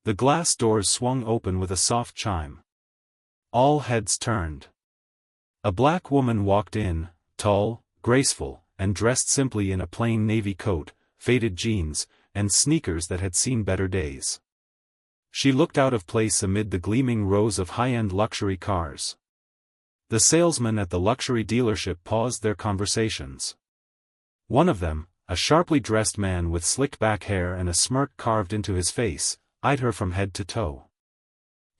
The glass doors swung open with a soft chime. All heads turned. A black woman walked in, tall, graceful, and dressed simply in a plain navy coat, faded jeans, and sneakers that had seen better days. She looked out of place amid the gleaming rows of high-end luxury cars. The salesmen at the luxury dealership paused their conversations. One of them, a sharply dressed man with slicked-back hair and a smirk carved into his face, eyed her from head to toe.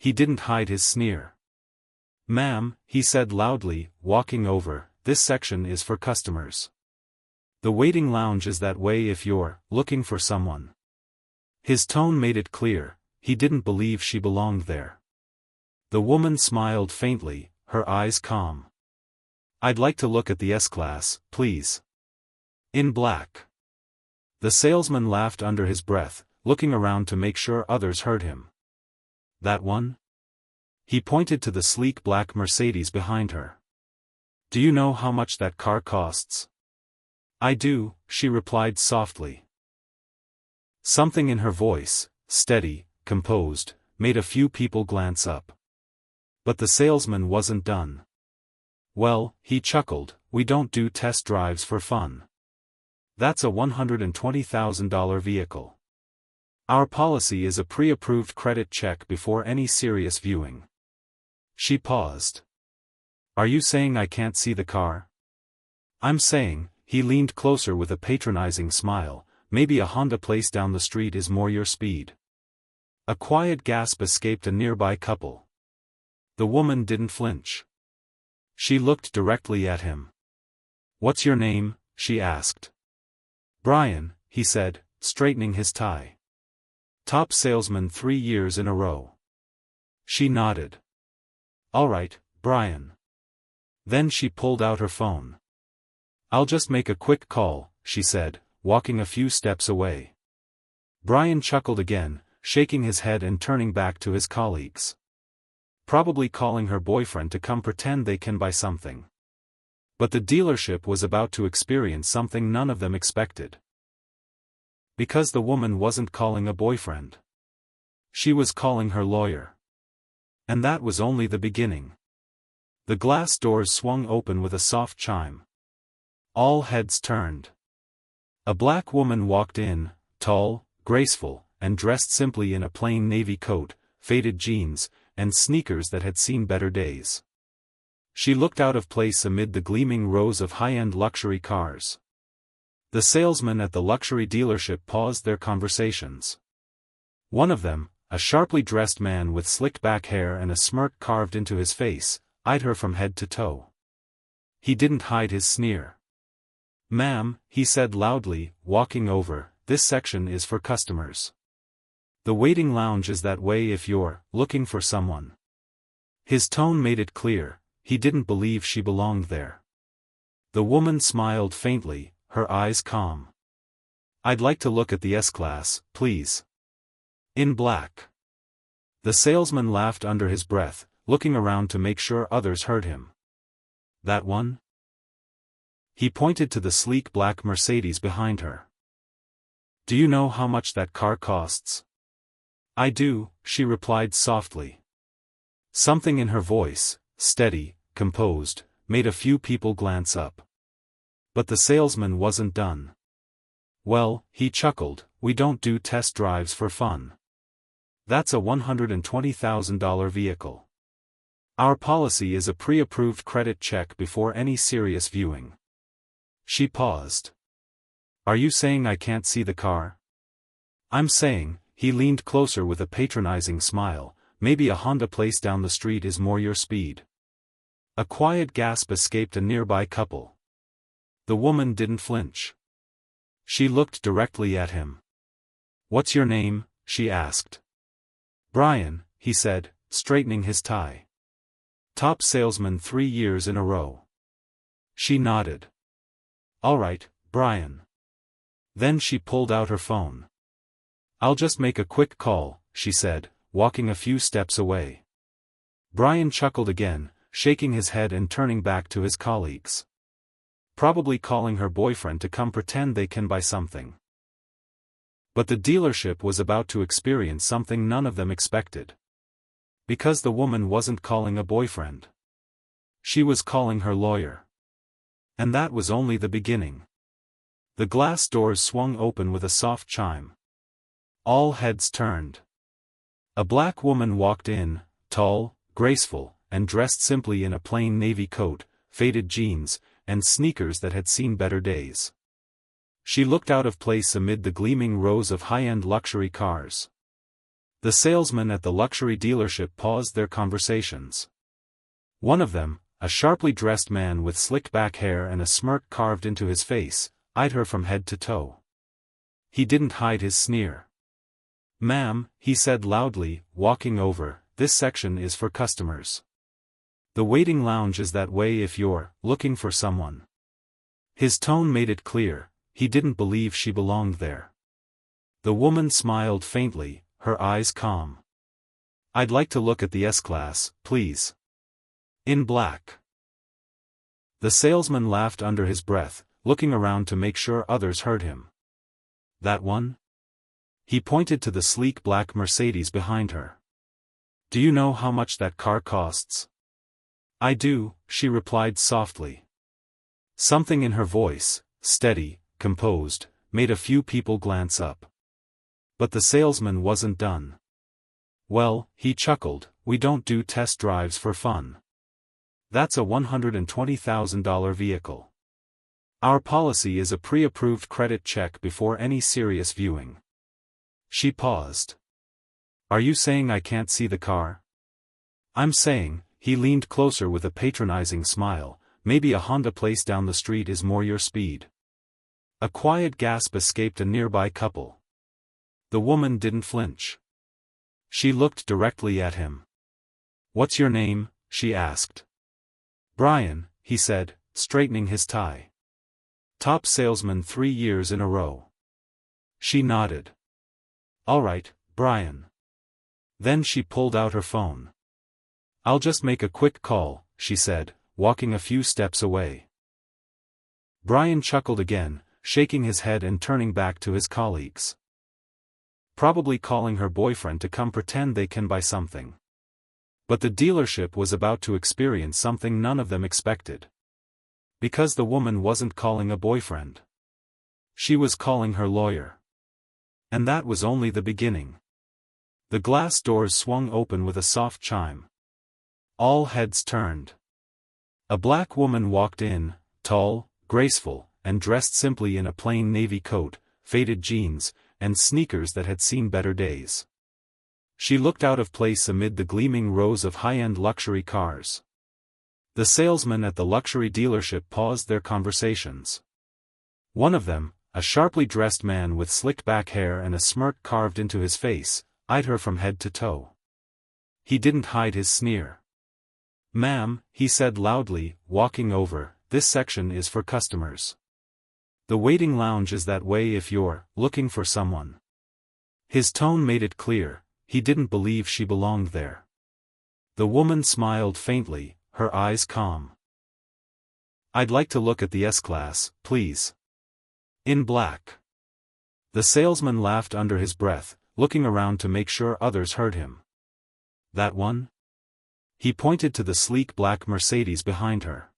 He didn't hide his sneer. "Ma'am," he said loudly, walking over, "this section is for customers. The waiting lounge is that way if you're looking for someone." His tone made it clear, he didn't believe she belonged there. The woman smiled faintly, her eyes calm. "I'd like to look at the S-Class, please. In black." The salesman laughed under his breath, looking around to make sure others heard him. "That one?" He pointed to the sleek black Mercedes behind her. "Do you know how much that car costs?" "I do," she replied softly. Something in her voice, steady, composed, made a few people glance up. But the salesman wasn't done. "Well," he chuckled, "we don't do test drives for fun. That's a $120,000 vehicle. Our policy is a pre-approved credit check before any serious viewing." She paused. "Are you saying I can't see the car?" "I'm saying," he leaned closer with a patronizing smile, "maybe a Honda place down the street is more your speed." A quiet gasp escaped a nearby couple. The woman didn't flinch. She looked directly at him. "What's your name?" she asked. "Brian," he said, straightening his tie. "Top salesman 3 years in a row." She nodded. "All right, Brian." Then she pulled out her phone. "I'll just make a quick call," she said, walking a few steps away. Brian chuckled again, shaking his head and turning back to his colleagues. Probably calling her boyfriend to come pretend they can buy something. But the dealership was about to experience something none of them expected. Because the woman wasn't calling a boyfriend. She was calling her lawyer. And that was only the beginning. The glass doors swung open with a soft chime. All heads turned. A black woman walked in, tall, graceful, and dressed simply in a plain navy coat, faded jeans, and sneakers that had seen better days. She looked out of place amid the gleaming rows of high-end luxury cars. The salesmen at the luxury dealership paused their conversations. One of them, a sharply dressed man with slicked-back hair and a smirk carved into his face, eyed her from head to toe. He didn't hide his sneer. "Ma'am," he said loudly, walking over, "this section is for customers. The waiting lounge is that way if you're looking for someone." His tone made it clear, he didn't believe she belonged there. The woman smiled faintly, her eyes calm. "I'd like to look at the S-Class, please. In black." The salesman laughed under his breath, looking around to make sure others heard him. "That one?" He pointed to the sleek black Mercedes behind her. "Do you know how much that car costs?" "I do," she replied softly. Something in her voice, steady, composed, made a few people glance up. But the salesman wasn't done. "Well," he chuckled, "we don't do test drives for fun. That's a $120,000 vehicle. Our policy is a pre-approved credit check before any serious viewing." She paused. "Are you saying I can't see the car?" "I'm saying," he leaned closer with a patronizing smile, "maybe a Honda place down the street is more your speed." A quiet gasp escaped a nearby couple. The woman didn't flinch. She looked directly at him. "What's your name?" she asked. "Brian," he said, straightening his tie. "Top salesman 3 years in a row." She nodded. "All right, Brian." Then she pulled out her phone. "I'll just make a quick call," she said, walking a few steps away. Brian chuckled again, shaking his head and turning back to his colleagues. Probably calling her boyfriend to come pretend they can buy something. But the dealership was about to experience something none of them expected. Because the woman wasn't calling a boyfriend. She was calling her lawyer. And that was only the beginning. The glass doors swung open with a soft chime. All heads turned. A black woman walked in, tall, graceful, and dressed simply in a plain navy coat, faded jeans, and sneakers that had seen better days. She looked out of place amid the gleaming rows of high-end luxury cars. The salesmen at the luxury dealership paused their conversations. One of them, a sharply dressed man with slick-back hair and a smirk carved into his face, eyed her from head to toe. He didn't hide his sneer. "Ma'am," he said loudly, walking over, "this section is for customers. The waiting lounge is that way if you're looking for someone." His tone made it clear, he didn't believe she belonged there. The woman smiled faintly, her eyes calm. "I'd like to look at the S-Class, please. In black." The salesman laughed under his breath, looking around to make sure others heard him. "That one?" He pointed to the sleek black Mercedes behind her. "Do you know how much that car costs?" "I do," she replied softly. Something in her voice, steady, composed, made a few people glance up. But the salesman wasn't done. "Well," he chuckled, "we don't do test drives for fun. That's a $120,000 vehicle. Our policy is a pre-approved credit check before any serious viewing." She paused. "Are you saying I can't see the car?" "I'm saying," he leaned closer with a patronizing smile, "maybe a Honda place down the street is more your speed." A quiet gasp escaped a nearby couple. The woman didn't flinch. She looked directly at him. "What's your name?" she asked. "Brian," he said, straightening his tie. "Top salesman 3 years in a row." She nodded. "All right, Brian." Then she pulled out her phone. "I'll just make a quick call," she said, walking a few steps away. Brian chuckled again, shaking his head and turning back to his colleagues. Probably calling her boyfriend to come pretend they can buy something. But the dealership was about to experience something none of them expected. Because the woman wasn't calling a boyfriend. She was calling her lawyer. And that was only the beginning. The glass doors swung open with a soft chime. All heads turned. A black woman walked in, tall, graceful, and dressed simply in a plain navy coat, faded jeans, and sneakers that had seen better days. She looked out of place amid the gleaming rows of high-end luxury cars. The salesmen at the luxury dealership paused their conversations. One of them, a sharply dressed man with slicked-back hair and a smirk carved into his face, eyed her from head to toe. He didn't hide his sneer. "Ma'am," he said loudly, walking over, "this section is for customers. The waiting lounge is that way if you're looking for someone." His tone made it clear, he didn't believe she belonged there. The woman smiled faintly, her eyes calm. "I'd like to look at the S-Class, please. In black." The salesman laughed under his breath, looking around to make sure others heard him. "That one?" He pointed to the sleek black Mercedes behind her.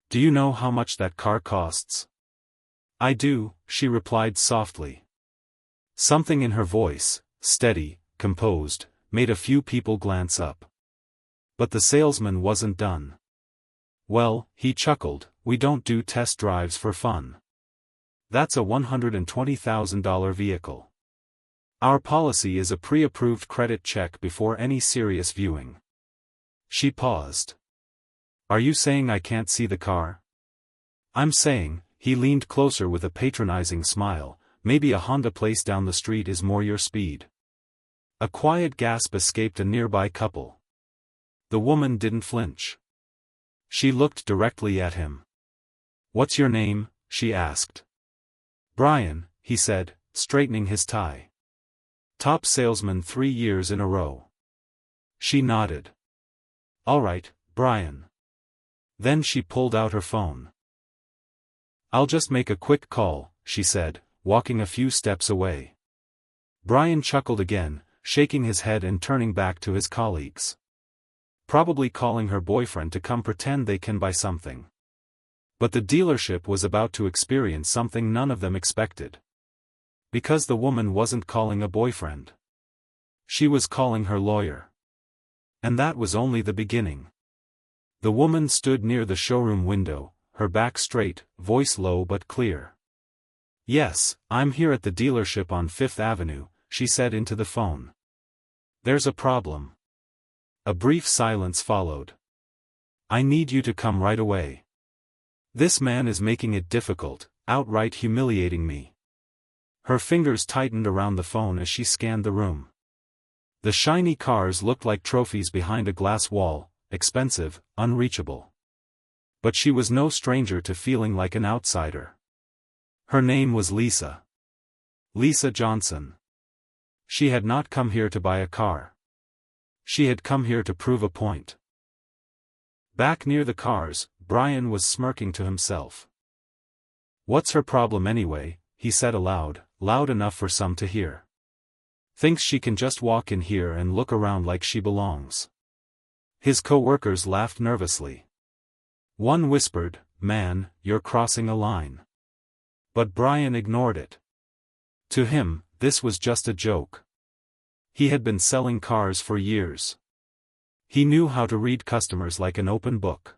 "Do you know how much that car costs?" "I do," she replied softly. Something in her voice, steady, composed, made a few people glance up. But the salesman wasn't done. "Well," he chuckled, "we don't do test drives for fun. That's a $120,000 vehicle. Our policy is a pre-approved credit check before any serious viewing." She paused. "Are you saying I can't see the car?" "I'm saying," he leaned closer with a patronizing smile, "maybe a Honda place down the street is more your speed." A quiet gasp escaped a nearby couple. The woman didn't flinch. She looked directly at him. "What's your name?" she asked. "Brian," he said, straightening his tie. "Top salesman 3 years in a row." She nodded. "All right, Brian." Then she pulled out her phone. "I'll just make a quick call," she said, walking a few steps away. Brian chuckled again, shaking his head and turning back to his colleagues. Probably calling her boyfriend to come pretend they can buy something. But the dealership was about to experience something none of them expected. Because the woman wasn't calling a boyfriend. She was calling her lawyer. And that was only the beginning. The woman stood near the showroom window, her back straight, voice low but clear. "Yes, I'm here at the dealership on 5th Avenue, she said into the phone. "There's a problem." A brief silence followed. "I need you to come right away. This man is making it difficult, outright humiliating me." Her fingers tightened around the phone as she scanned the room. The shiny cars looked like trophies behind a glass wall, expensive, unreachable. But she was no stranger to feeling like an outsider. Her name was Lisa. Lisa Johnson. She had not come here to buy a car. She had come here to prove a point. Back near the cars, Brian was smirking to himself. "What's her problem anyway?" he said aloud, loud enough for some to hear. "Thinks she can just walk in here and look around like she belongs." His co-workers laughed nervously. One whispered, "Man, you're crossing a line." But Brian ignored it. To him, this was just a joke. He had been selling cars for years. He knew how to read customers like an open book.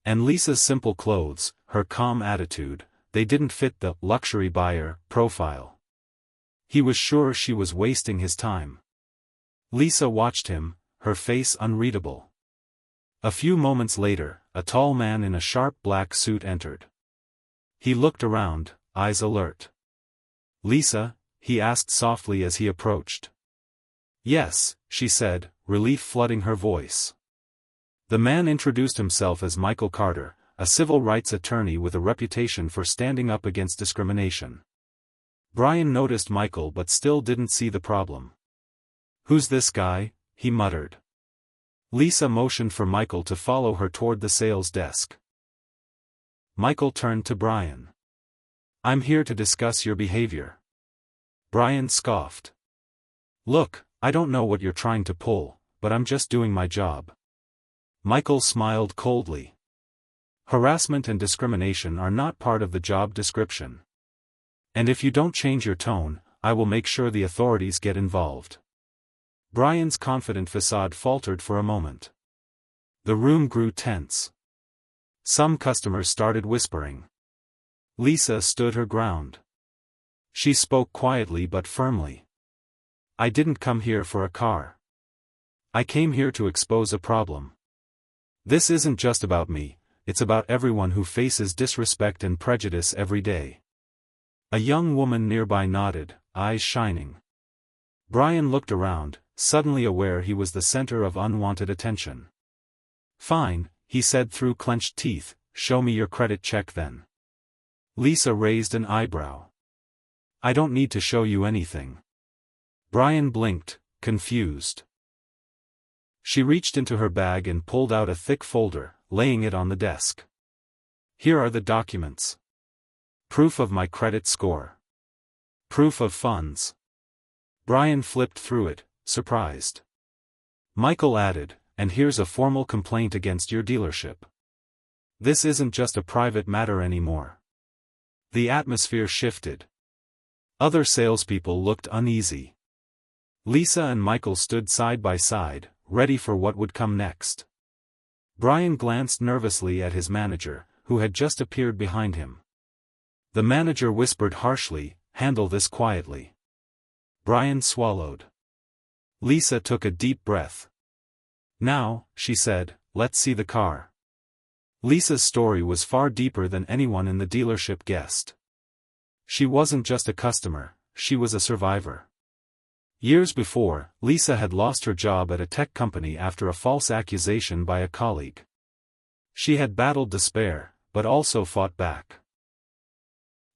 And Lisa's simple clothes, her calm attitude, they didn't fit the luxury buyer profile. He was sure she was wasting his time. Lisa watched him, her face unreadable. A few moments later, a tall man in a sharp black suit entered. He looked around, eyes alert. "Lisa?" he asked softly as he approached. "Yes," she said, relief flooding her voice. The man introduced himself as Michael Carter, a civil rights attorney with a reputation for standing up against discrimination. Brian noticed Michael but still didn't see the problem. "Who's this guy?" he muttered. Lisa motioned for Michael to follow her toward the sales desk. Michael turned to Brian. "I'm here to discuss your behavior." Brian scoffed. "Look, I don't know what you're trying to pull, but I'm just doing my job." Michael smiled coldly. "Harassment and discrimination are not part of the job description. And if you don't change your tone, I will make sure the authorities get involved." Brian's confident facade faltered for a moment. The room grew tense. Some customers started whispering. Lisa stood her ground. She spoke quietly but firmly. "I didn't come here for a car. I came here to expose a problem. This isn't just about me, it's about everyone who faces disrespect and prejudice every day." A young woman nearby nodded, eyes shining. Brian looked around, suddenly aware he was the center of unwanted attention. "Fine," he said through clenched teeth, "show me your credit check then." Lisa raised an eyebrow. "I don't need to show you anything." Brian blinked, confused. She reached into her bag and pulled out a thick folder, laying it on the desk. "Here are the documents. Proof of my credit score. Proof of funds." Brian flipped through it, surprised. Michael added, "And here's a formal complaint against your dealership. This isn't just a private matter anymore." The atmosphere shifted. Other salespeople looked uneasy. Lisa and Michael stood side by side, ready for what would come next. Brian glanced nervously at his manager, who had just appeared behind him. The manager whispered harshly, "Handle this quietly." Brian swallowed. Lisa took a deep breath. "Now," she said, "let's see the car." Lisa's story was far deeper than anyone in the dealership guessed. She wasn't just a customer, she was a survivor. Years before, Lisa had lost her job at a tech company after a false accusation by a colleague. She had battled despair, but also fought back.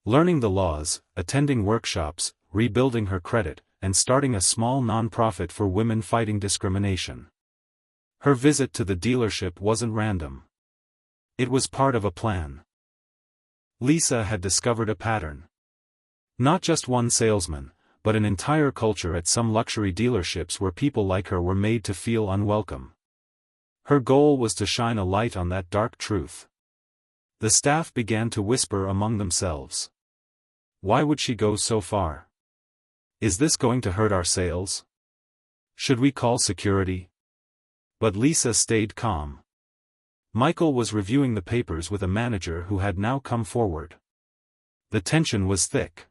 Learning the laws, attending workshops, rebuilding her credit, and starting a small non-profit for women fighting discrimination. Her visit to the dealership wasn't random. It was part of a plan. Lisa had discovered a pattern. Not just one salesman, but an entire culture at some luxury dealerships where people like her were made to feel unwelcome. Her goal was to shine a light on that dark truth. The staff began to whisper among themselves. Why would she go so far? Is this going to hurt our sales? Should we call security? But Lisa stayed calm. Michael was reviewing the papers with a manager who had now come forward. The tension was thick.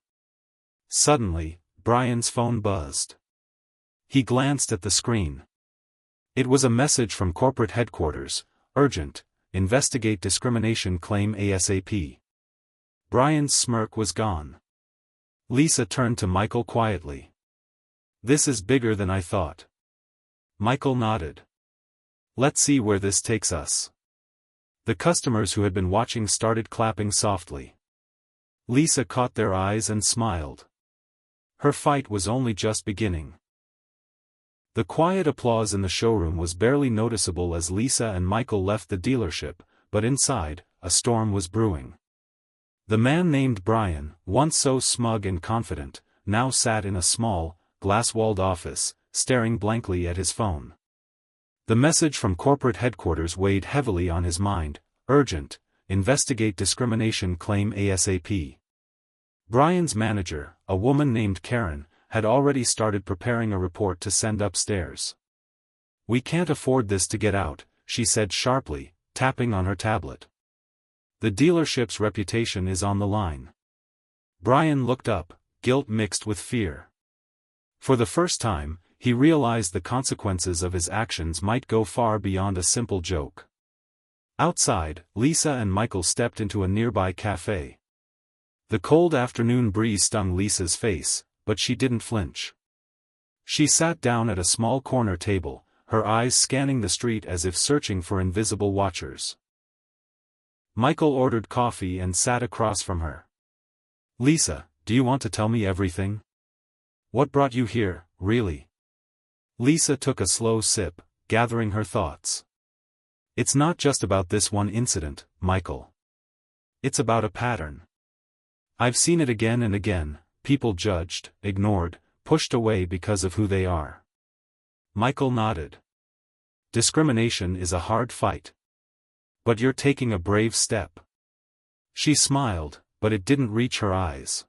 Suddenly, Brian's phone buzzed. He glanced at the screen. It was a message from corporate headquarters: urgent, investigate discrimination claim ASAP. Brian's smirk was gone. Lisa turned to Michael quietly. This is bigger than I thought. Michael nodded. Let's see where this takes us. The customers who had been watching started clapping softly. Lisa caught their eyes and smiled. Her fight was only just beginning. The quiet applause in the showroom was barely noticeable as Lisa and Michael left the dealership, but inside, a storm was brewing. The man named Brian, once so smug and confident, now sat in a small, glass-walled office, staring blankly at his phone. The message from corporate headquarters weighed heavily on his mind: urgent, investigate discrimination claim ASAP. Brian's manager, a woman named Karen, had already started preparing a report to send upstairs. We can't afford this to get out, she said sharply, tapping on her tablet. The dealership's reputation is on the line. Brian looked up, guilt mixed with fear. For the first time, he realized the consequences of his actions might go far beyond a simple joke. Outside, Lisa and Michael stepped into a nearby cafe. The cold afternoon breeze stung Lisa's face, but she didn't flinch. She sat down at a small corner table, her eyes scanning the street as if searching for invisible watchers. Michael ordered coffee and sat across from her. Lisa, do you want to tell me everything? What brought you here, really? Lisa took a slow sip, gathering her thoughts. It's not just about this one incident, Michael. It's about a pattern. I've seen it again and again: people judged, ignored, pushed away because of who they are. Michael nodded. Discrimination is a hard fight. But you're taking a brave step. She smiled, but it didn't reach her eyes.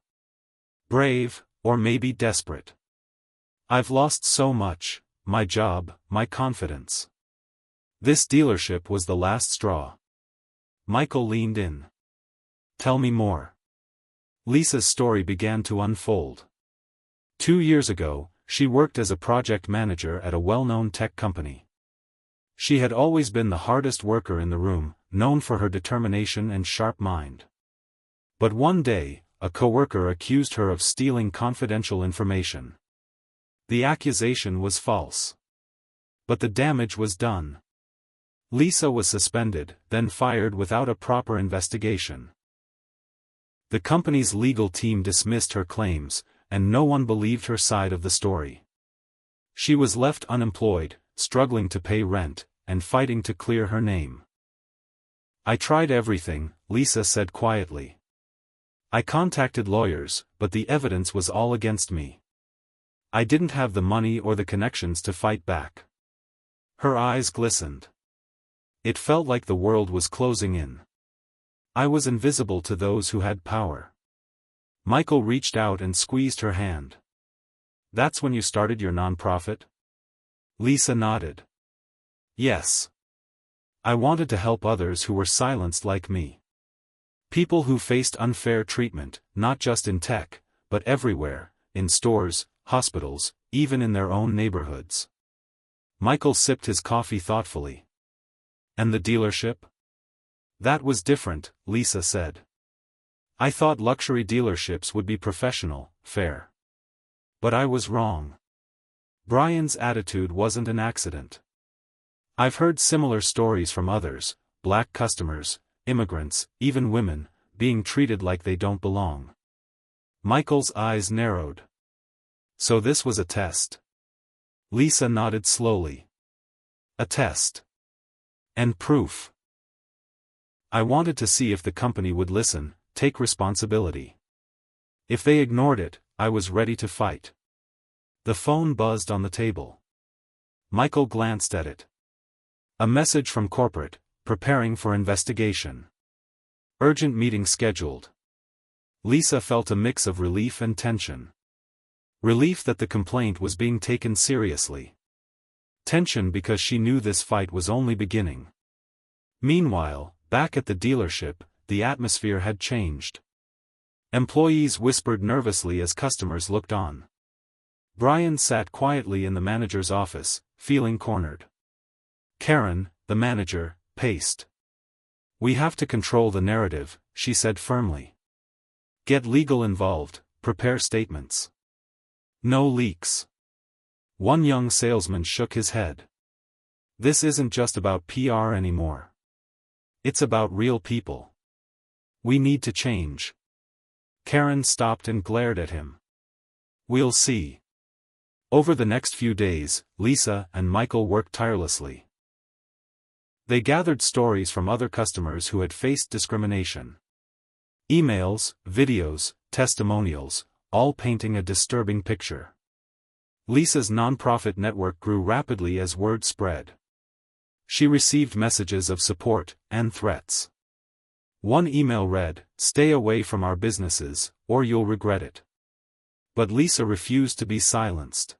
Brave, or maybe desperate. I've lost so much: my job, my confidence. This dealership was the last straw. Michael leaned in. Tell me more. Lisa's story began to unfold. 2 years ago, she worked as a project manager at a well-known tech company. She had always been the hardest worker in the room, known for her determination and sharp mind. But one day, a coworker accused her of stealing confidential information. The accusation was false. But the damage was done. Lisa was suspended, then fired without a proper investigation. The company's legal team dismissed her claims, and no one believed her side of the story. She was left unemployed, struggling to pay rent, and fighting to clear her name. I tried everything, Lisa said quietly. I contacted lawyers, but the evidence was all against me. I didn't have the money or the connections to fight back. Her eyes glistened. It felt like the world was closing in. I was invisible to those who had power. Michael reached out and squeezed her hand. That's when you started your nonprofit? Lisa nodded. Yes. I wanted to help others who were silenced like me. People who faced unfair treatment, not just in tech, but everywhere, in stores, hospitals, even in their own neighborhoods. Michael sipped his coffee thoughtfully. And the dealership? That was different, Lisa said. I thought luxury dealerships would be professional, fair. But I was wrong. Brian's attitude wasn't an accident. I've heard similar stories from others: black customers, immigrants, even women, being treated like they don't belong. Michael's eyes narrowed. So this was a test. Lisa nodded slowly. A test. And proof. I wanted to see if the company would listen, take responsibility. If they ignored it, I was ready to fight. The phone buzzed on the table. Michael glanced at it. A message from corporate, preparing for investigation. Urgent meeting scheduled. Lisa felt a mix of relief and tension. Relief that the complaint was being taken seriously. Tension because she knew this fight was only beginning. Meanwhile, back at the dealership, the atmosphere had changed. Employees whispered nervously as customers looked on. Brian sat quietly in the manager's office, feeling cornered. Karen, the manager, paced. "We have to control the narrative," she said firmly. "Get legal involved, prepare statements. No leaks." One young salesman shook his head. "This isn't just about PR anymore. It's about real people. We need to change." Karen stopped and glared at him. "We'll see." Over the next few days, Lisa and Michael worked tirelessly. They gathered stories from other customers who had faced discrimination. Emails, videos, testimonials, all painting a disturbing picture. Lisa's nonprofit network grew rapidly as word spread. She received messages of support and threats. One email read, "Stay away from our businesses, or you'll regret it." But Lisa refused to be silenced.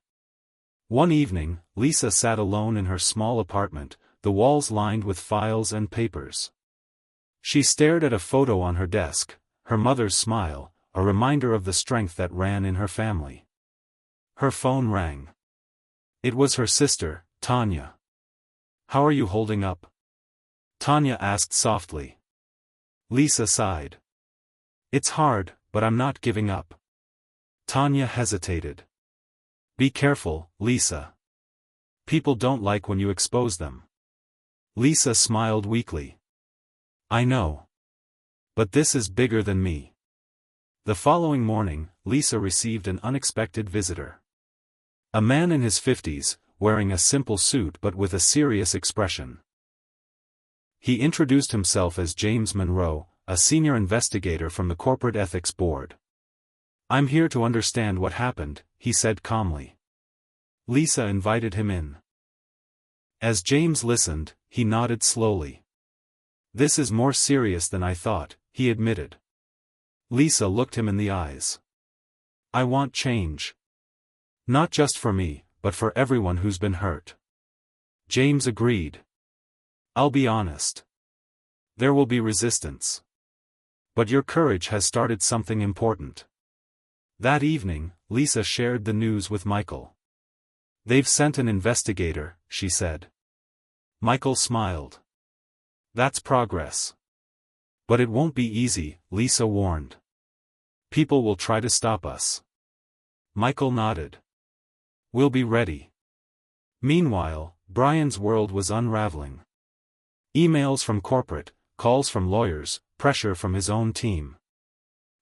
One evening, Lisa sat alone in her small apartment, the walls lined with files and papers. She stared at a photo on her desk, her mother's smile, a reminder of the strength that ran in her family. Her phone rang. It was her sister, Tanya. "How are you holding up?" Tanya asked softly. Lisa sighed. "It's hard, but I'm not giving up." Tanya hesitated. "Be careful, Lisa. People don't like when you expose them." Lisa smiled weakly. "I know. But this is bigger than me." The following morning, Lisa received an unexpected visitor. A man in his 50s, wearing a simple suit but with a serious expression. He introduced himself as James Monroe, a senior investigator from the Corporate Ethics Board. "I'm here to understand what happened," he said calmly. Lisa invited him in. As James listened, he nodded slowly. "This is more serious than I thought," he admitted. Lisa looked him in the eyes. "I want change. Not just for me, but for everyone who's been hurt." James agreed. "I'll be honest. There will be resistance. But your courage has started something important." That evening, Lisa shared the news with Michael. "They've sent an investigator," she said. Michael smiled. "That's progress. But it won't be easy," Lisa warned. "People will try to stop us." Michael nodded. "We'll be ready." Meanwhile, Brian's world was unraveling. Emails from corporate, calls from lawyers, pressure from his own team.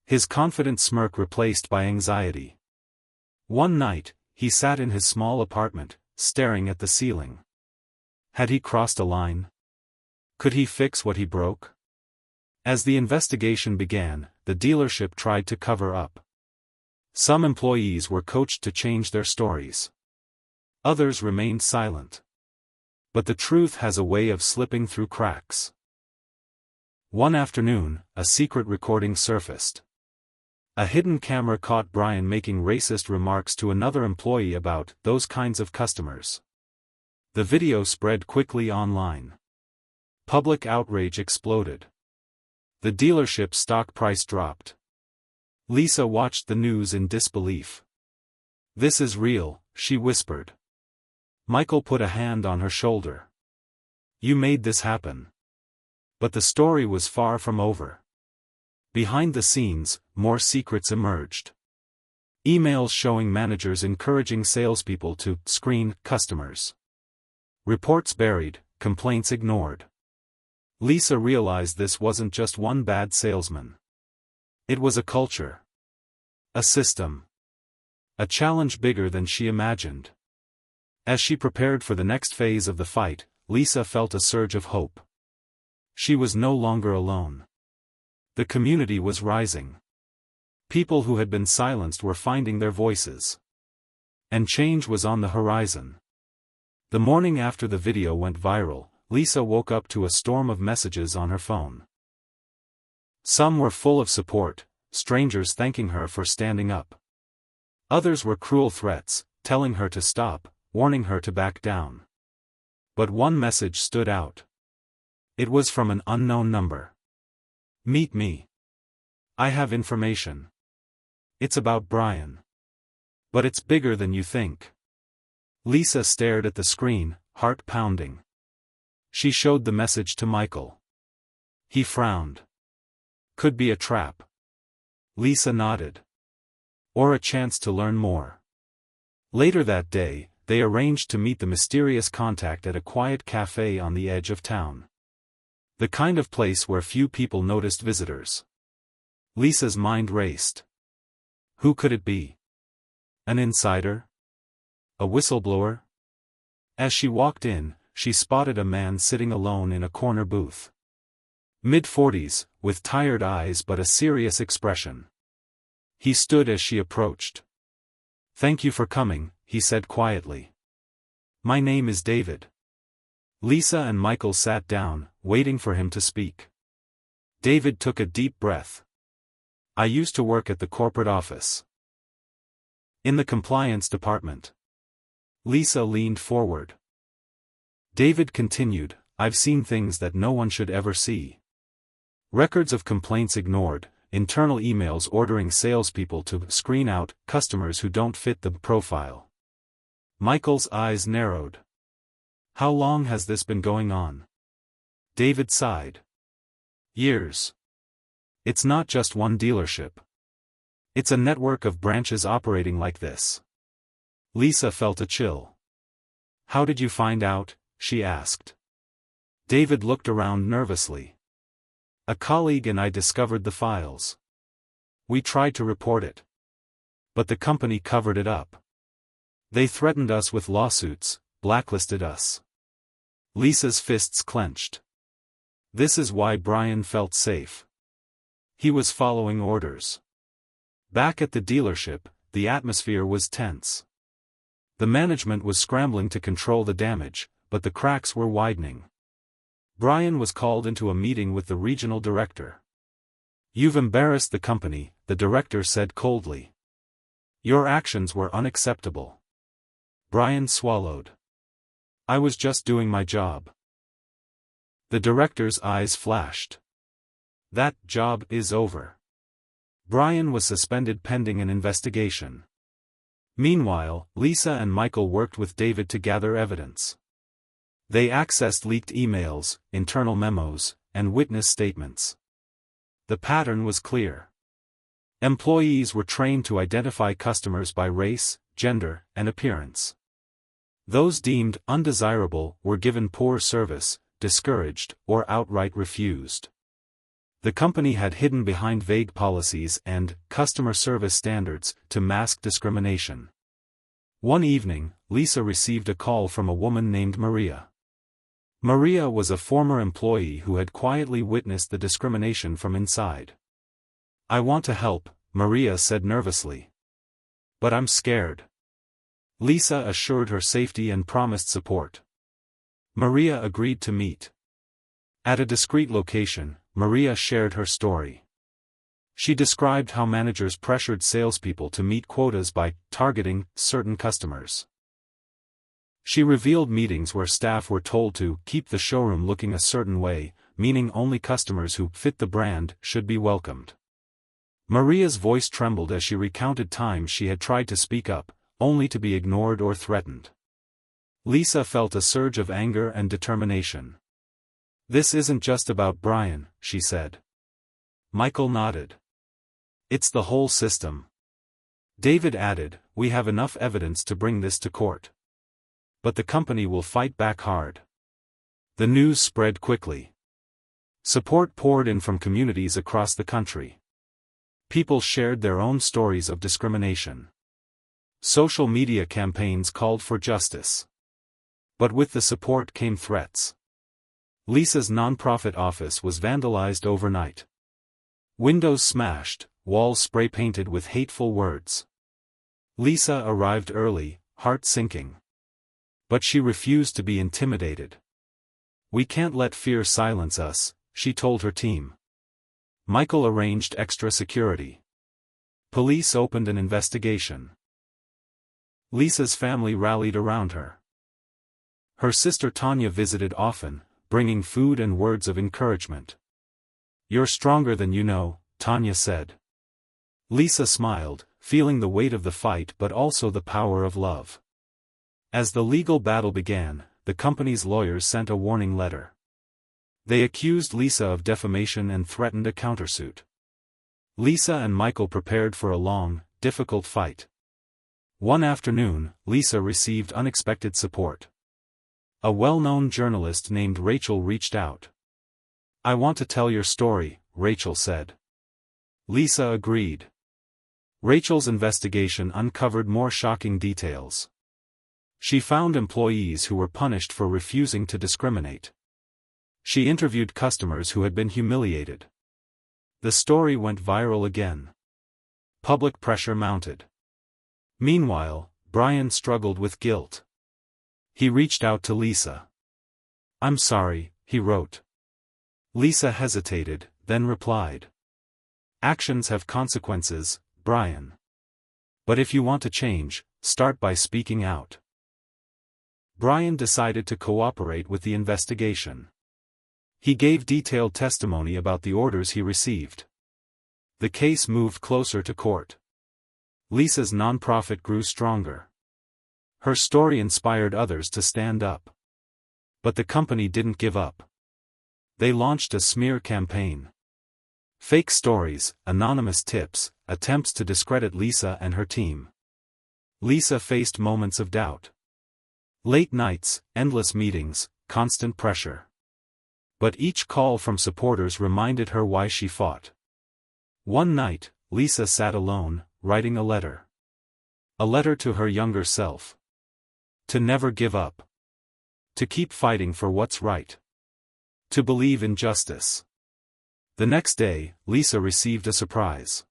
His confident smirk replaced by anxiety. One night, he sat in his small apartment, staring at the ceiling. Had he crossed a line? Could he fix what he broke? As the investigation began, the dealership tried to cover up. Some employees were coached to change their stories. Others remained silent. But the truth has a way of slipping through cracks. One afternoon, a secret recording surfaced. A hidden camera caught Brian making racist remarks to another employee about those kinds of customers. The video spread quickly online. Public outrage exploded. The dealership's stock price dropped. Lisa watched the news in disbelief. "This is real," she whispered. Michael put a hand on her shoulder. "You made this happen." But the story was far from over. Behind the scenes, more secrets emerged. Emails showing managers encouraging salespeople to screen customers. Reports buried, complaints ignored. Lisa realized this wasn't just one bad salesman. It was a culture. A system. A challenge bigger than she imagined. As she prepared for the next phase of the fight, Lisa felt a surge of hope. She was no longer alone. The community was rising. People who had been silenced were finding their voices. And change was on the horizon. The morning after the video went viral, Lisa woke up to a storm of messages on her phone. Some were full of support, strangers thanking her for standing up. Others were cruel threats, telling her to stop, warning her to back down. But one message stood out. It was from an unknown number. "Meet me. I have information. It's about Brian. But it's bigger than you think." Lisa stared at the screen, heart pounding. She showed the message to Michael. He frowned. Could be a trap. Lisa nodded. Or a chance to learn more. Later that day, they arranged to meet the mysterious contact at a quiet cafe on the edge of town. The kind of place where few people noticed visitors. Lisa's mind raced. Who could it be? An insider? A whistleblower? As she walked in, she spotted a man sitting alone in a corner booth. Mid-40s, with tired eyes but a serious expression. He stood as she approached. "Thank you for coming," he said quietly. "My name is David." Lisa and Michael sat down, waiting for him to speak. David took a deep breath. "I used to work at the corporate office. In the compliance department." Lisa leaned forward. David continued, "I've seen things that no one should ever see. Records of complaints ignored, internal emails ordering salespeople to screen out customers who don't fit the profile." Michael's eyes narrowed. "How long has this been going on?" David sighed. "Years. It's not just one dealership. It's a network of branches operating like this." Lisa felt a chill. "How did you find out?" she asked. David looked around nervously. "A colleague and I discovered the files. We tried to report it. But the company covered it up. They threatened us with lawsuits, blacklisted us." Lisa's fists clenched. This is why Brian felt safe. He was following orders. Back at the dealership, the atmosphere was tense. The management was scrambling to control the damage, but the cracks were widening. Brian was called into a meeting with the regional director. "You've embarrassed the company," the director said coldly. "Your actions were unacceptable." Brian swallowed. "I was just doing my job." The director's eyes flashed. "That job is over." Brian was suspended pending an investigation. Meanwhile, Lisa and Michael worked with David to gather evidence. They accessed leaked emails, internal memos, and witness statements. The pattern was clear. Employees were trained to identify customers by race, gender, and appearance. Those deemed undesirable were given poor service, discouraged, or outright refused. The company had hidden behind vague policies and customer service standards to mask discrimination. One evening, Lisa received a call from a woman named Maria. Maria was a former employee who had quietly witnessed the discrimination from inside. "I want to help," Maria said nervously. "But I'm scared." Lisa assured her safety and promised support. Maria agreed to meet. At a discreet location, Maria shared her story. She described how managers pressured salespeople to meet quotas by targeting certain customers. She revealed meetings where staff were told to keep the showroom looking a certain way, meaning only customers who fit the brand should be welcomed. Maria's voice trembled as she recounted times she had tried to speak up, only to be ignored or threatened. Lisa felt a surge of anger and determination. "This isn't just about Brian," she said. Michael nodded. "It's the whole system." David added, "We have enough evidence to bring this to court. But the company will fight back hard." The news spread quickly. Support poured in from communities across the country. People shared their own stories of discrimination. Social media campaigns called for justice. But with the support came threats. Lisa's nonprofit office was vandalized overnight. Windows smashed, walls spray-painted with hateful words. Lisa arrived early, heart sinking. But she refused to be intimidated. "We can't let fear silence us," she told her team. Michael arranged extra security. Police opened an investigation. Lisa's family rallied around her. Her sister Tanya visited often, bringing food and words of encouragement. "You're stronger than you know," Tanya said. Lisa smiled, feeling the weight of the fight but also the power of love. As the legal battle began, the company's lawyers sent a warning letter. They accused Lisa of defamation and threatened a countersuit. Lisa and Michael prepared for a long, difficult fight. One afternoon, Lisa received unexpected support. A well-known journalist named Rachel reached out. "I want to tell your story," Rachel said. Lisa agreed. Rachel's investigation uncovered more shocking details. She found employees who were punished for refusing to discriminate. She interviewed customers who had been humiliated. The story went viral again. Public pressure mounted. Meanwhile, Brian struggled with guilt. He reached out to Lisa. "I'm sorry," he wrote. Lisa hesitated, then replied. "Actions have consequences, Brian. But if you want to change, start by speaking out." Brian decided to cooperate with the investigation. He gave detailed testimony about the orders he received. The case moved closer to court. Lisa's nonprofit grew stronger. Her story inspired others to stand up. But the company didn't give up. They launched a smear campaign. Fake stories, anonymous tips, attempts to discredit Lisa and her team. Lisa faced moments of doubt. Late nights, endless meetings, constant pressure. But each call from supporters reminded her why she fought. One night, Lisa sat alone, writing a letter. A letter to her younger self. To never give up. To keep fighting for what's right. To believe in justice. The next day, Lisa received a surprise.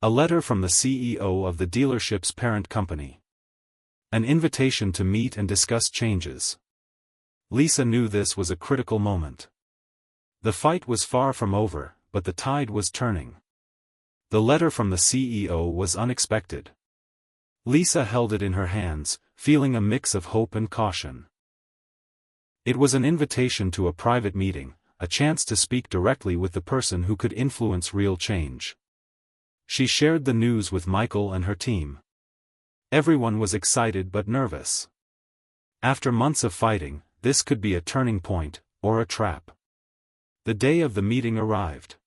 A letter from the CEO of the dealership's parent company. An invitation to meet and discuss changes. Lisa knew this was a critical moment. The fight was far from over, but the tide was turning. The letter from the CEO was unexpected. Lisa held it in her hands, feeling a mix of hope and caution. It was an invitation to a private meeting, a chance to speak directly with the person who could influence real change. She shared the news with Michael and her team. Everyone was excited but nervous. After months of fighting, this could be a turning point, or a trap. The day of the meeting arrived.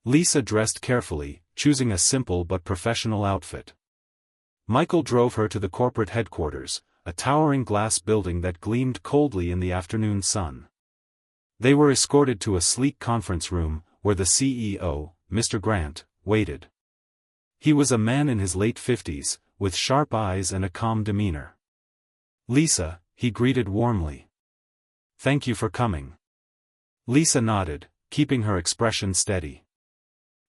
Lisa dressed carefully, choosing a simple but professional outfit. Michael drove her to the corporate headquarters, a towering glass building that gleamed coldly in the afternoon sun. They were escorted to a sleek conference room, where the CEO, Mr. Grant, waited. He was a man in his late 50s, with sharp eyes and a calm demeanor. "Lisa," he greeted warmly. "Thank you for coming." Lisa nodded, keeping her expression steady.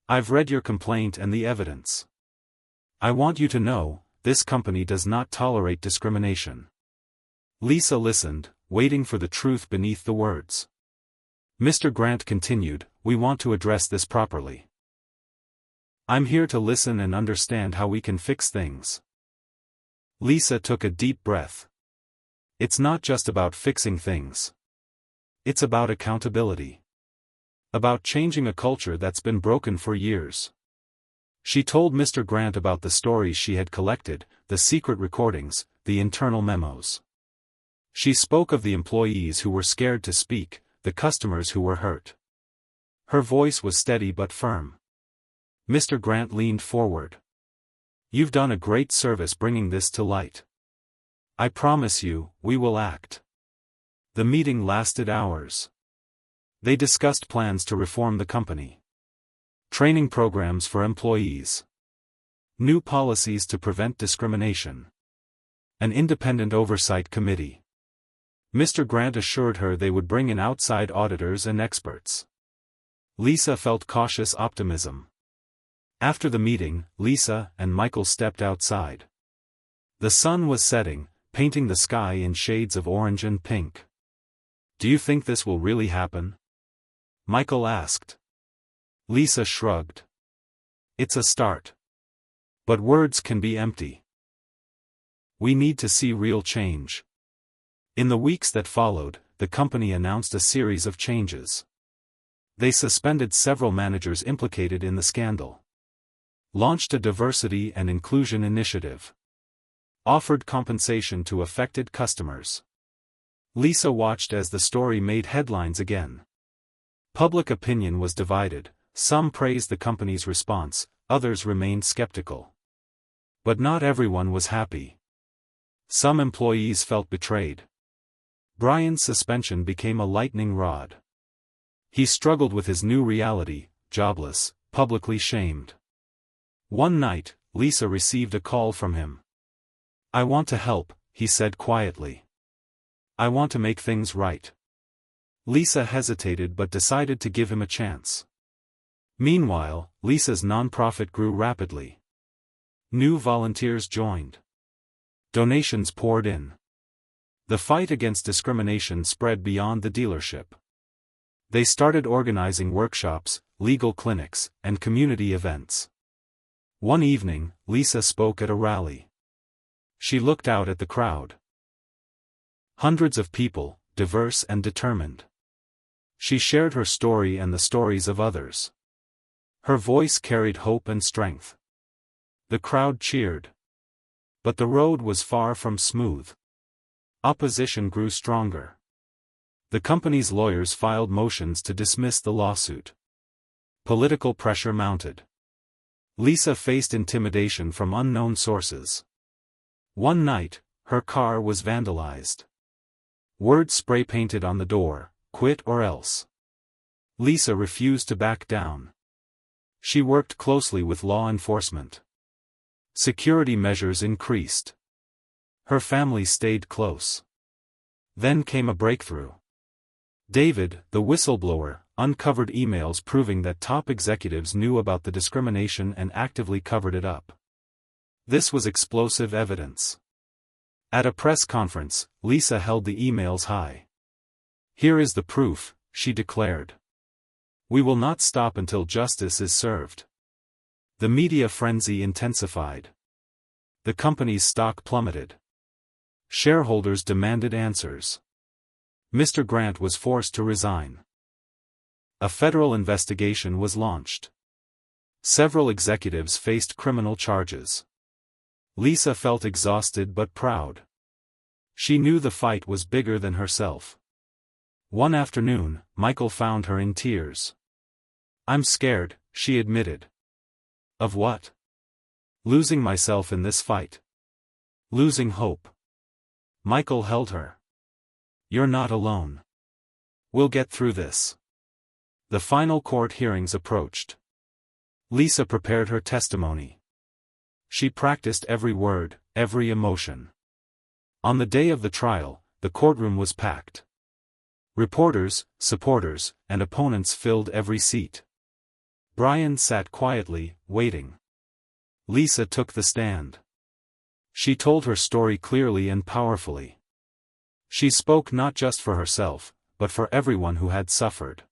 "I've read your complaint and the evidence. I want you to know, this company does not tolerate discrimination." Lisa listened, waiting for the truth beneath the words. Mr. Grant continued, "We want to address this properly. I'm here to listen and understand how we can fix things." Lisa took a deep breath. It's not just about fixing things. It's about accountability. About changing a culture that's been broken for years. She told Mr. Grant about the stories she had collected, the secret recordings, the internal memos. She spoke of the employees who were scared to speak, the customers who were hurt. Her voice was steady but firm. Mr. Grant leaned forward. "You've done a great service bringing this to light. I promise you, we will act." The meeting lasted hours. They discussed plans to reform the company. Training programs for employees. New policies to prevent discrimination. An independent oversight committee. Mr. Grant assured her they would bring in outside auditors and experts. Lisa felt cautious optimism. After the meeting, Lisa and Michael stepped outside. The sun was setting, painting the sky in shades of orange and pink. "Do you think this will really happen?" Michael asked. Lisa shrugged. "It's a start. But words can be empty. We need to see real change." In the weeks that followed, the company announced a series of changes. They suspended several managers implicated in the scandal, launched a diversity and inclusion initiative, offered compensation to affected customers. Lisa watched as the story made headlines again. Public opinion was divided, some praised the company's response, others remained skeptical. But not everyone was happy. Some employees felt betrayed. Brian's suspension became a lightning rod. He struggled with his new reality, jobless, publicly shamed. One night, Lisa received a call from him. "I want to help," he said quietly. "I want to make things right." Lisa hesitated but decided to give him a chance. Meanwhile, Lisa's nonprofit grew rapidly. New volunteers joined. Donations poured in. The fight against discrimination spread beyond the dealership. They started organizing workshops, legal clinics, and community events. One evening, Lisa spoke at a rally. She looked out at the crowd. Hundreds of people, diverse and determined. She shared her story and the stories of others. Her voice carried hope and strength. The crowd cheered. But the road was far from smooth. Opposition grew stronger. The company's lawyers filed motions to dismiss the lawsuit. Political pressure mounted. Lisa faced intimidation from unknown sources. One night, her car was vandalized. Words spray-painted on the door, "Quit or else." Lisa refused to back down. She worked closely with law enforcement. Security measures increased. Her family stayed close. Then came a breakthrough. David, the whistleblower, uncovered emails proving that top executives knew about the discrimination and actively covered it up. This was explosive evidence. At a press conference, Lisa held the emails high. "Here is the proof," she declared. "We will not stop until justice is served." The media frenzy intensified. The company's stock plummeted. Shareholders demanded answers. Mr. Grant was forced to resign. A federal investigation was launched. Several executives faced criminal charges. Lisa felt exhausted but proud. She knew the fight was bigger than herself. One afternoon, Michael found her in tears. "I'm scared," she admitted. "Of what?" "Losing myself in this fight. Losing hope." Michael held her. "You're not alone. We'll get through this." The final court hearings approached. Lisa prepared her testimony. She practiced every word, every emotion. On the day of the trial, the courtroom was packed. Reporters, supporters, and opponents filled every seat. Brian sat quietly, waiting. Lisa took the stand. She told her story clearly and powerfully. She spoke not just for herself, but for everyone who had suffered.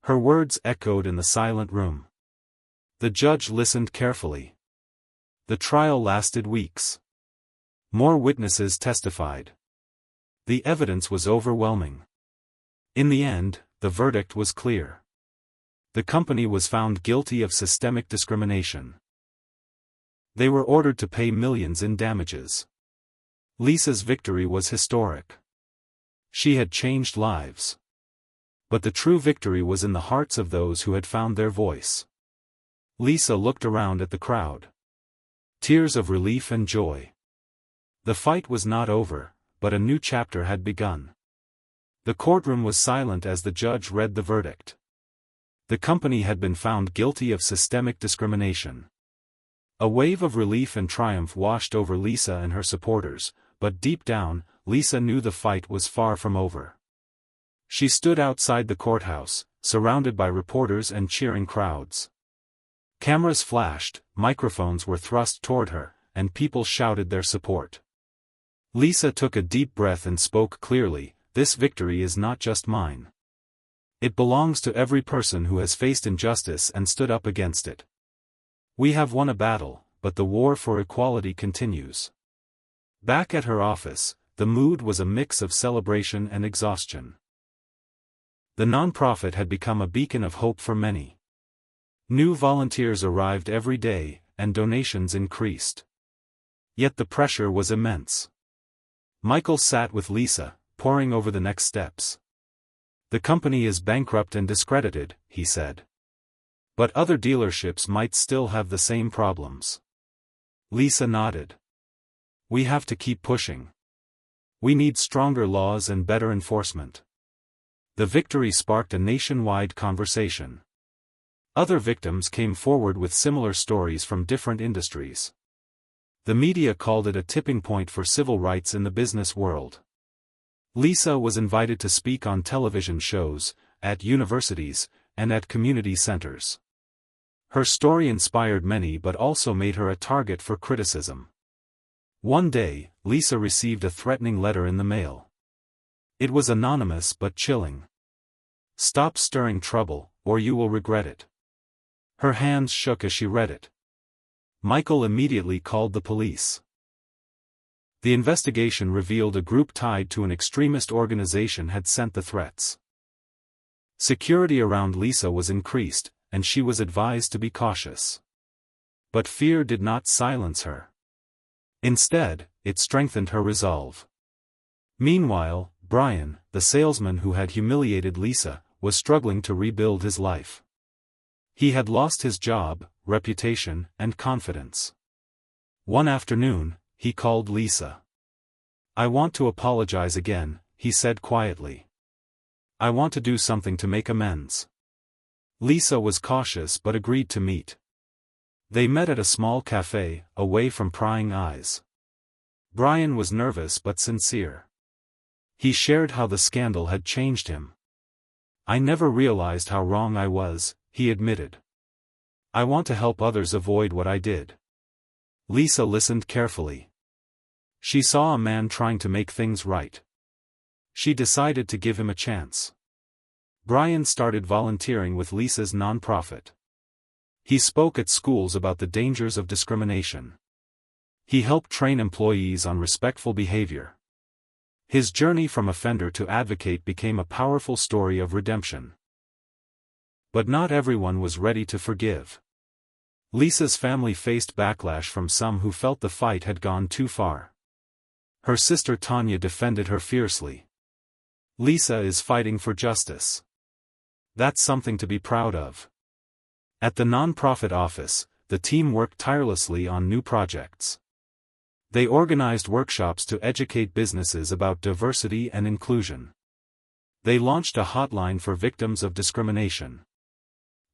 Her words echoed in the silent room. The judge listened carefully. The trial lasted weeks. More witnesses testified. The evidence was overwhelming. In the end, the verdict was clear. The company was found guilty of systemic discrimination. They were ordered to pay millions in damages. Lisa's victory was historic. She had changed lives. But the true victory was in the hearts of those who had found their voice. Lisa looked around at the crowd. Tears of relief and joy. The fight was not over, but a new chapter had begun. The courtroom was silent as the judge read the verdict. The company had been found guilty of systemic discrimination. A wave of relief and triumph washed over Lisa and her supporters, but deep down, Lisa knew the fight was far from over. She stood outside the courthouse, surrounded by reporters and cheering crowds. Cameras flashed, microphones were thrust toward her, and people shouted their support. Lisa took a deep breath and spoke clearly, "This victory is not just mine. It belongs to every person who has faced injustice and stood up against it. We have won a battle, but the war for equality continues." Back at her office, the mood was a mix of celebration and exhaustion. The nonprofit had become a beacon of hope for many. New volunteers arrived every day, and donations increased. Yet the pressure was immense. Michael sat with Lisa, poring over the next steps. "The company is bankrupt and discredited," he said. "But other dealerships might still have the same problems." Lisa nodded. "We have to keep pushing. We need stronger laws and better enforcement." The victory sparked a nationwide conversation. Other victims came forward with similar stories from different industries. The media called it a tipping point for civil rights in the business world. Lisa was invited to speak on television shows, at universities, and at community centers. Her story inspired many but also made her a target for criticism. One day, Lisa received a threatening letter in the mail. It was anonymous but chilling. "Stop stirring trouble, or you will regret it." Her hands shook as she read it. Michael immediately called the police. The investigation revealed a group tied to an extremist organization had sent the threats. Security around Lisa was increased, and she was advised to be cautious. But fear did not silence her. Instead, it strengthened her resolve. Meanwhile, Brian, the salesman who had humiliated Lisa, was struggling to rebuild his life. He had lost his job, reputation, and confidence. One afternoon, he called Lisa. "I want to apologize again," he said quietly. "I want to do something to make amends." Lisa was cautious but agreed to meet. They met at a small cafe, away from prying eyes. Brian was nervous but sincere. He shared how the scandal had changed him. "I never realized how wrong I was," he admitted. "I want to help others avoid what I did." Lisa listened carefully. She saw a man trying to make things right. She decided to give him a chance. Brian started volunteering with Lisa's nonprofit. He spoke at schools about the dangers of discrimination. He helped train employees on respectful behavior. His journey from offender to advocate became a powerful story of redemption. But not everyone was ready to forgive. Lisa's family faced backlash from some who felt the fight had gone too far. Her sister Tanya defended her fiercely. "Lisa is fighting for justice. That's something to be proud of." At the nonprofit office, the team worked tirelessly on new projects. They organized workshops to educate businesses about diversity and inclusion. They launched a hotline for victims of discrimination.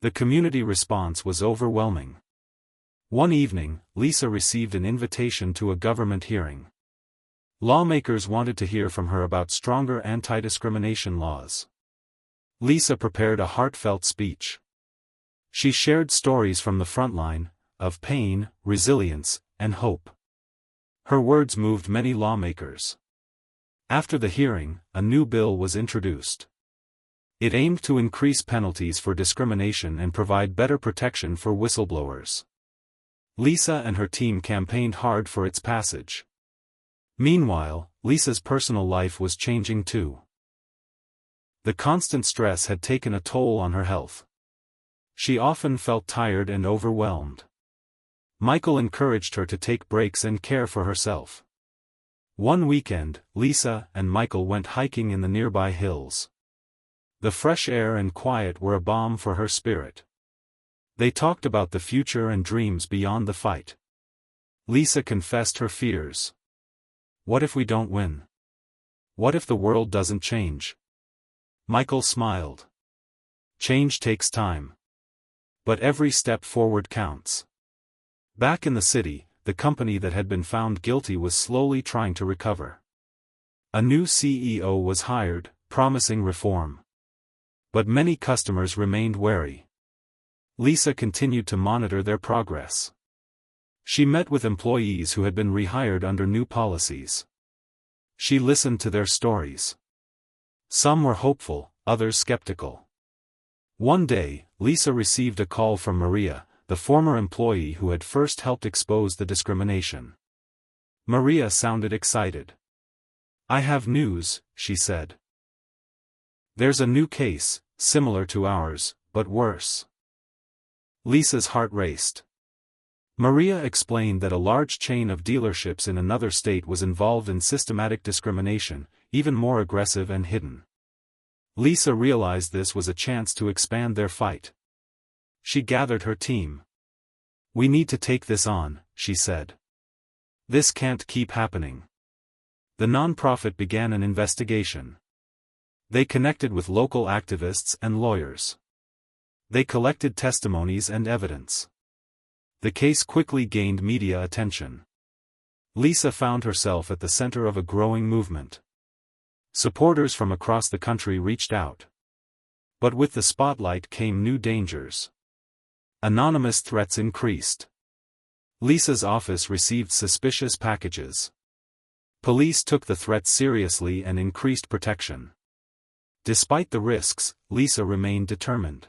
The community response was overwhelming. One evening, Lisa received an invitation to a government hearing. Lawmakers wanted to hear from her about stronger anti-discrimination laws. Lisa prepared a heartfelt speech. She shared stories from the front line, of pain, resilience, and hope. Her words moved many lawmakers. After the hearing, a new bill was introduced. It aimed to increase penalties for discrimination and provide better protection for whistleblowers. Lisa and her team campaigned hard for its passage. Meanwhile, Lisa's personal life was changing too. The constant stress had taken a toll on her health. She often felt tired and overwhelmed. Michael encouraged her to take breaks and care for herself. One weekend, Lisa and Michael went hiking in the nearby hills. The fresh air and quiet were a balm for her spirit. They talked about the future and dreams beyond the fight. Lisa confessed her fears. "What if we don't win? What if the world doesn't change?" Michael smiled. "Change takes time. But every step forward counts." Back in the city, the company that had been found guilty was slowly trying to recover. A new CEO was hired, promising reform. But many customers remained wary. Lisa continued to monitor their progress. She met with employees who had been rehired under new policies. She listened to their stories. Some were hopeful, others skeptical. One day, Lisa received a call from Maria, the former employee who had first helped expose the discrimination. Maria sounded excited. "I have news," she said. "There's a new case, similar to ours, but worse." Lisa's heart raced. Maria explained that a large chain of dealerships in another state was involved in systematic discrimination, even more aggressive and hidden. Lisa realized this was a chance to expand their fight. She gathered her team. "We need to take this on," she said. "This can't keep happening." The nonprofit began an investigation. They connected with local activists and lawyers. They collected testimonies and evidence. The case quickly gained media attention. Lisa found herself at the center of a growing movement. Supporters from across the country reached out. But with the spotlight came new dangers. Anonymous threats increased. Lisa's office received suspicious packages. Police took the threats seriously and increased protection. Despite the risks, Lisa remained determined.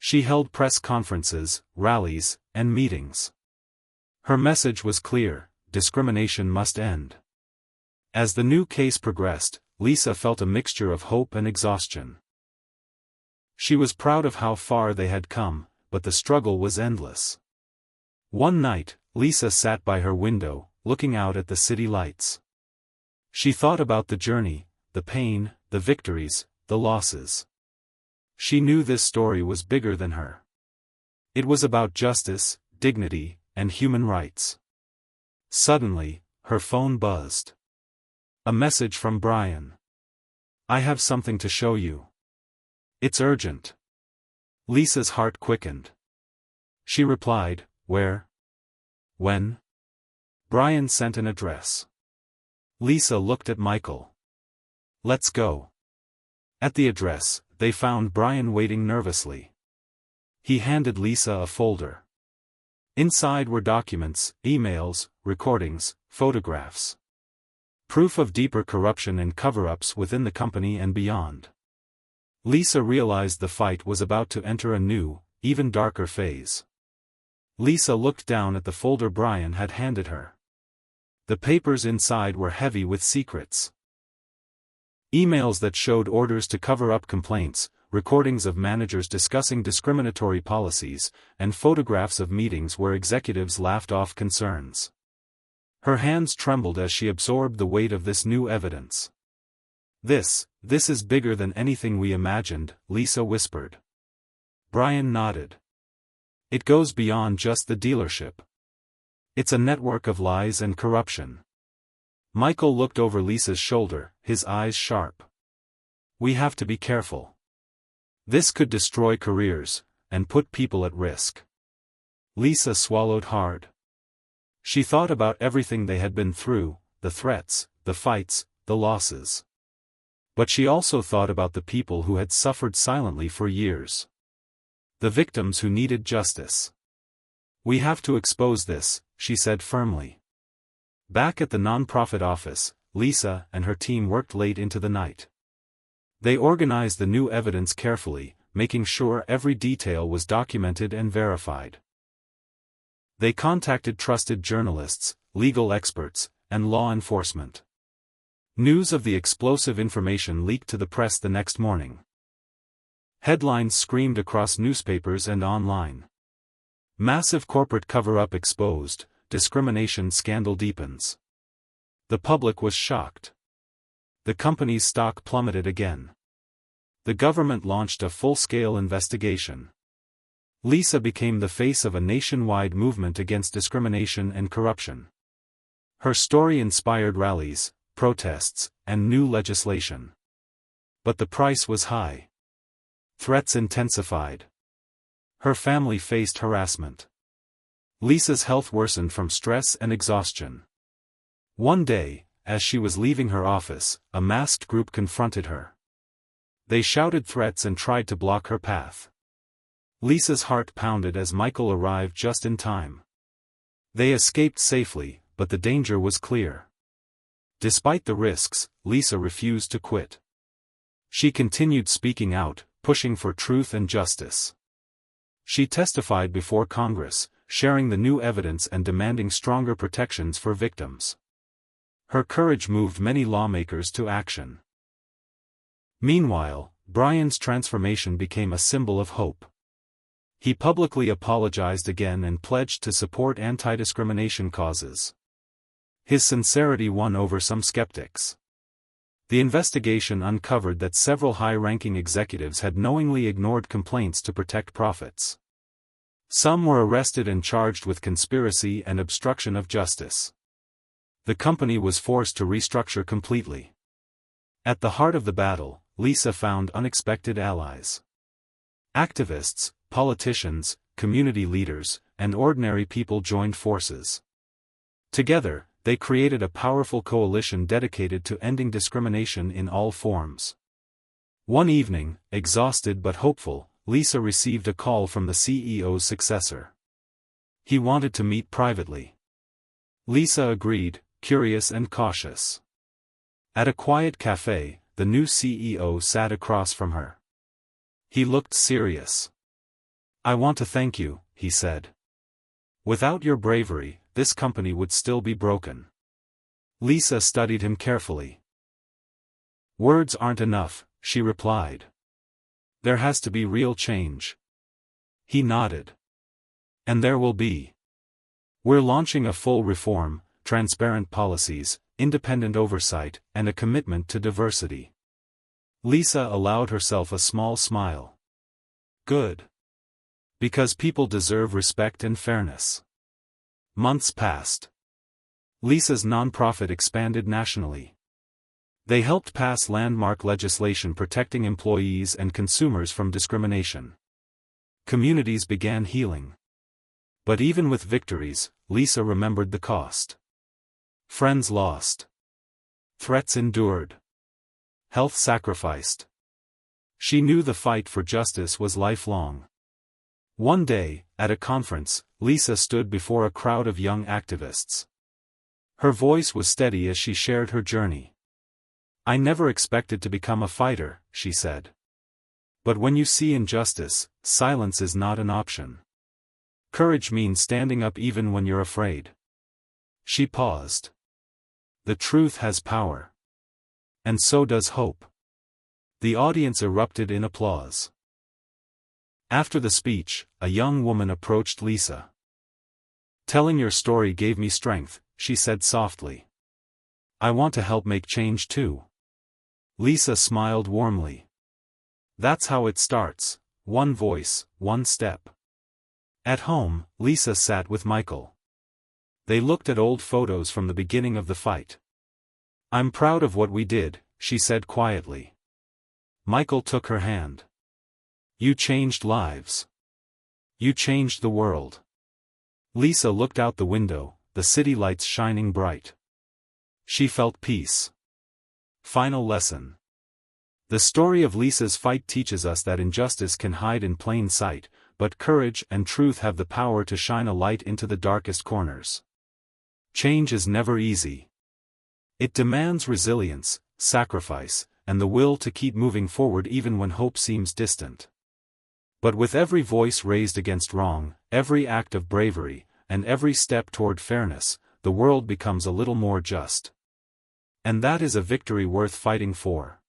She held press conferences, rallies, and meetings. Her message was clear: discrimination must end. As the new case progressed, Lisa felt a mixture of hope and exhaustion. She was proud of how far they had come, but the struggle was endless. One night, Lisa sat by her window, looking out at the city lights. She thought about the journey, the pain, the victories, the losses. She knew this story was bigger than her. It was about justice, dignity, and human rights. Suddenly, her phone buzzed. A message from Brian. "I have something to show you. It's urgent." Lisa's heart quickened. She replied, "Where? When?" Brian sent an address. Lisa looked at Michael. "Let's go." At the address, they found Brian waiting nervously. He handed Lisa a folder. Inside were documents, emails, recordings, photographs. Proof of deeper corruption and cover-ups within the company and beyond. Lisa realized the fight was about to enter a new, even darker phase. Lisa looked down at the folder Brian had handed her. The papers inside were heavy with secrets. Emails that showed orders to cover up complaints, recordings of managers discussing discriminatory policies, and photographs of meetings where executives laughed off concerns. Her hands trembled as she absorbed the weight of this new evidence. This is bigger than anything we imagined," Lisa whispered. Brian nodded. "It goes beyond just the dealership. It's a network of lies and corruption." Michael looked over Lisa's shoulder, his eyes sharp. "We have to be careful. This could destroy careers, and put people at risk." Lisa swallowed hard. She thought about everything they had been through, the threats, the fights, the losses. But she also thought about the people who had suffered silently for years. The victims who needed justice. "We have to expose this," she said firmly. Back at the nonprofit office, Lisa and her team worked late into the night. They organized the new evidence carefully, making sure every detail was documented and verified. They contacted trusted journalists, legal experts, and law enforcement. News of the explosive information leaked to the press the next morning. Headlines screamed across newspapers and online. Massive corporate cover-up exposed, discrimination scandal deepens. The public was shocked. The company's stock plummeted again. The government launched a full-scale investigation. Lisa became the face of a nationwide movement against discrimination and corruption. Her story inspired rallies, protests, and new legislation. But the price was high. Threats intensified. Her family faced harassment. Lisa's health worsened from stress and exhaustion. One day, as she was leaving her office, a masked group confronted her. They shouted threats and tried to block her path. Lisa's heart pounded as Michael arrived just in time. They escaped safely, but the danger was clear. Despite the risks, Lisa refused to quit. She continued speaking out, pushing for truth and justice. She testified before Congress, sharing the new evidence and demanding stronger protections for victims. Her courage moved many lawmakers to action. Meanwhile, Brian's transformation became a symbol of hope. He publicly apologized again and pledged to support anti-discrimination causes. His sincerity won over some skeptics. The investigation uncovered that several high-ranking executives had knowingly ignored complaints to protect profits. Some were arrested and charged with conspiracy and obstruction of justice. The company was forced to restructure completely. At the heart of the battle, Lisa found unexpected allies. Activists, politicians, community leaders, and ordinary people joined forces. Together, they created a powerful coalition dedicated to ending discrimination in all forms. One evening, exhausted but hopeful, Lisa received a call from the CEO's successor. He wanted to meet privately. Lisa agreed, curious and cautious. At a quiet cafe, the new CEO sat across from her. He looked serious. "I want to thank you," he said. "Without your bravery, this company would still be broken." Lisa studied him carefully. "Words aren't enough," she replied. "There has to be real change." He nodded. "And there will be. We're launching a full reform, transparent policies, independent oversight, and a commitment to diversity." Lisa allowed herself a small smile. "Good. Because people deserve respect and fairness." Months passed. Lisa's nonprofit expanded nationally. They helped pass landmark legislation protecting employees and consumers from discrimination. Communities began healing. But even with victories, Lisa remembered the cost. Friends lost. Threats endured. Health sacrificed. She knew the fight for justice was lifelong. One day, at a conference, Lisa stood before a crowd of young activists. Her voice was steady as she shared her journey. "I never expected to become a fighter," she said. "But when you see injustice, silence is not an option. Courage means standing up even when you're afraid." She paused. "The truth has power. And so does hope." The audience erupted in applause. After the speech, a young woman approached Lisa. "Telling your story gave me strength," she said softly. "I want to help make change too." Lisa smiled warmly. "That's how it starts, one voice, one step." At home, Lisa sat with Michael. They looked at old photos from the beginning of the fight. "I'm proud of what we did," she said quietly. Michael took her hand. "You changed lives. You changed the world." Lisa looked out the window, the city lights shining bright. She felt peace. Final lesson. The story of Lisa's fight teaches us that injustice can hide in plain sight, but courage and truth have the power to shine a light into the darkest corners. Change is never easy. It demands resilience, sacrifice, and the will to keep moving forward even when hope seems distant. But with every voice raised against wrong, every act of bravery, and every step toward fairness, the world becomes a little more just. And that is a victory worth fighting for.